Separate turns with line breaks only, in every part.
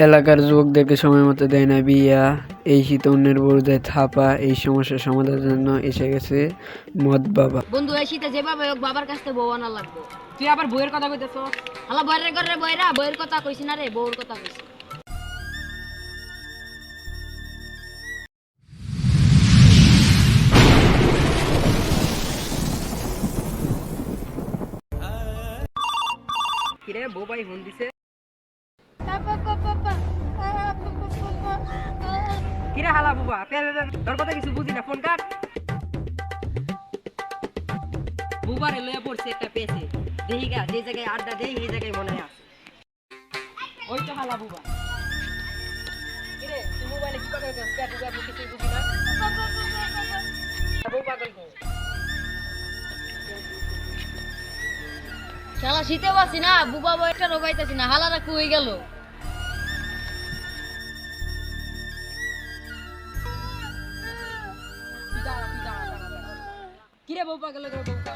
এলাকার যুবকদেরকে সময় মতো দেয় না বিয়া, এই শীতে অন্যের বউ দেয় থাপা। এই সমস্যার সমাধানের জন্য এসে গেছে মদ বাবা।
বন্ধু এই শীতে যেভাবে হোক বাবার কাছ থেকে বউ আনা লাগবে।
তুই আবার বইয়ের কথা কইতেছ?
হালা বইয়ের ঘরে বইরা বইয়ের কথা কইছি না রে, বউর কথা কইছি।
কিরে বউ ভাই ফোন দিছে? কিরে হালা বুবা তোর কথা কিছু বুঝি না, ফোন কাট। বুবারে লয়ে পড়ছে একটা পেছে, দেখি গা যে জায়গায় আড্ডা দেই এই জায়গায় মনে হয় আছে। ওই তো হালা বুবা। কিরে তুই মোবাইলে কি কথা কইছিস? পেট বুবা কিছু বুঝি না। বউ পাগল কো।
শালা শীতে বাসি না, বুবা বইটা রোগাইতাছি না, হালারা কই গেল?
কিরে বউ পাগল করে বউ কা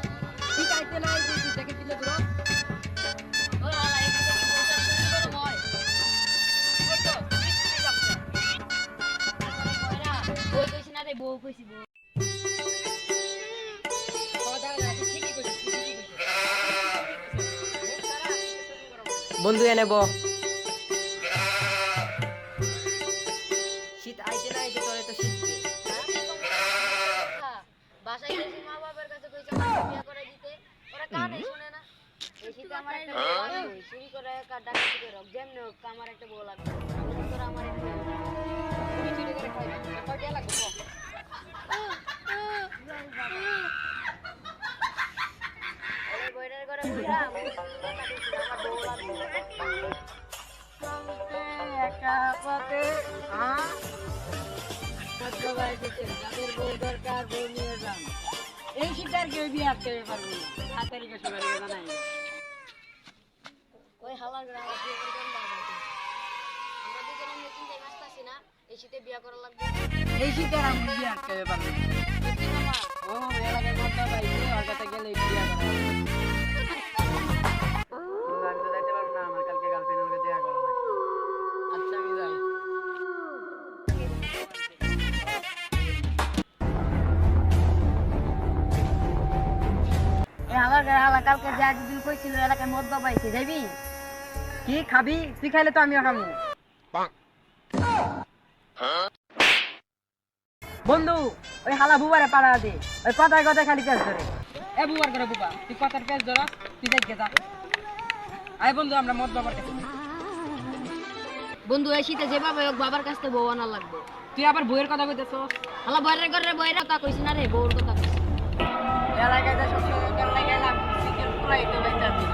ঠিক আইতে না আইতে তুই দেখে দিলে তোরা
ও হালা এই কথা কি বলছস তুমি বড় ভয় করতো তুমি যাচ্ছে বইরা বই কইছি না রে, বউ কইছি বউ।
বন্ধু এনে ব শীত আইতে না আইতে তোরে তো শীতকে
বাসায় গেছি মা বাবার কাছে কইছে আমাকে বিয়ে করে দিতে, ওরা কানেই শুনে না। এই শীতে আমার একটা বউ লাগবে, চুরি করে ডাকাতি করে হোক, যেমনি হোক আমার একটা বউ লাগবে। তোরা আমার একটা বউ লাগবে।
তুমি চুরি করে খাই কয়টা লাগবে ক
ওই বইটার ঘরে বইরা আমার বউ লাগবে।
একা পথে কত ভাই দিতে যাদের বউ দরকার বউ নিয়ে যান। এই শীতের কেউ বিয়ে করতে পারবে না, 7 তারিখে সবাই জানাই।
ওই হালার ঘরে আমার বিয়ে করে দেন বাবা। আমরা দুজনে মিলে চিন্তায় ব্যস্ত আছি না, এই শীতে বিয়ে করা লাগবে।
এই শীতের আমি বিয়ে করতে পারবে না।
সত্যি মামা?
ও এলাকায় মধ্যে ভাই ওর কাছে গেলে বিয়ে করা লাগবে। আমি তো যাইতে পারবো না, আমার কালকে গার্লফ্রেন্ডের সাথে দেখা করা লাগবে। আচ্ছা আমি যাই।
এই হালার ঘরে হালা কালকে যা দিদি কইছিল এলাকায় মদ বাবা আইছে, যাইবি?
কি খাবি? তুই খাইলে তো আমিও খাবো। বন্ধু ওই হালা বুবারে পাড়া দে, ওই কথায় কথায় খালি পেঁচ ধরে। এ বুবার করে বুবা, তুই কথার পেঁচ ধর, তুই যাই যা। আয় বন্ধু আমরা মদ বাবার কাছে।
বন্ধু এই শীতে যেভাবে হোক বাবার কাছ থেকে বউ আনা লাগবে।
তুই আবার বইয়ের কথা কইতেছ?
হালা বইয়ের ঘরে বইরা কথা কইছি না রে, বউর কথা কইছি।
এলাকায় যা সব সময় করলে গেলাম, সিকের পুরাই তো বাইতাছি।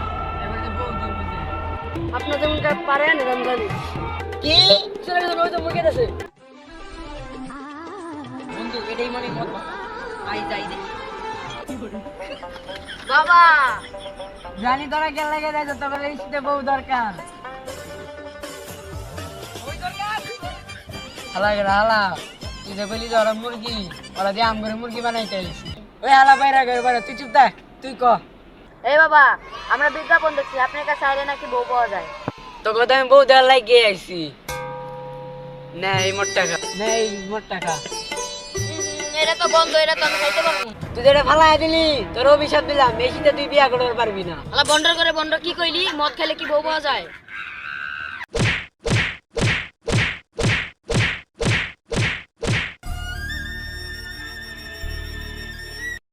এবার যে বউ দিব যে।
আপনার যেমন পারেন এরকম জানি।
কি? চলে গেল ওই তো মুখে আছে। বন্ধু এটাই মনে মদ বাবা। আই যাই দেখি।
বাবা
জানি তোরা কেন লাগে যাই তো করে এই শীতে বউ দরকার। হালা গেলা হালা, তুই যে বলি যে ওরা মুরগি, ওরা দিয়ে আম করে মুরগি বানাইতে আইছি। ওই হালা বাইরা করে বাইরা, তুই চুপ থাক, তুই ক।
এই বাবা আমরা বিজ্ঞাপন দেখছি আপনার কাছে আইলে নাকি বউ পাওয়া যায়।
তো কথা আমি বউ দেওয়ার লাগিয়ে আইছি। নে এই মোট টাকা, নে এই মোট টাকা।
এটা তো বন্ধ, এটা তো আমি খাইতে পারবো না।
তুই যেটা ফালাই দিলি, তোর অভিশাপ দিলাম, এই শীতে তুই বিয়া করতে পারবি না।
হালা বন্ডর করে বন্ড কি কইলি, মদ খেলে কি বউ পাওয়া যায়?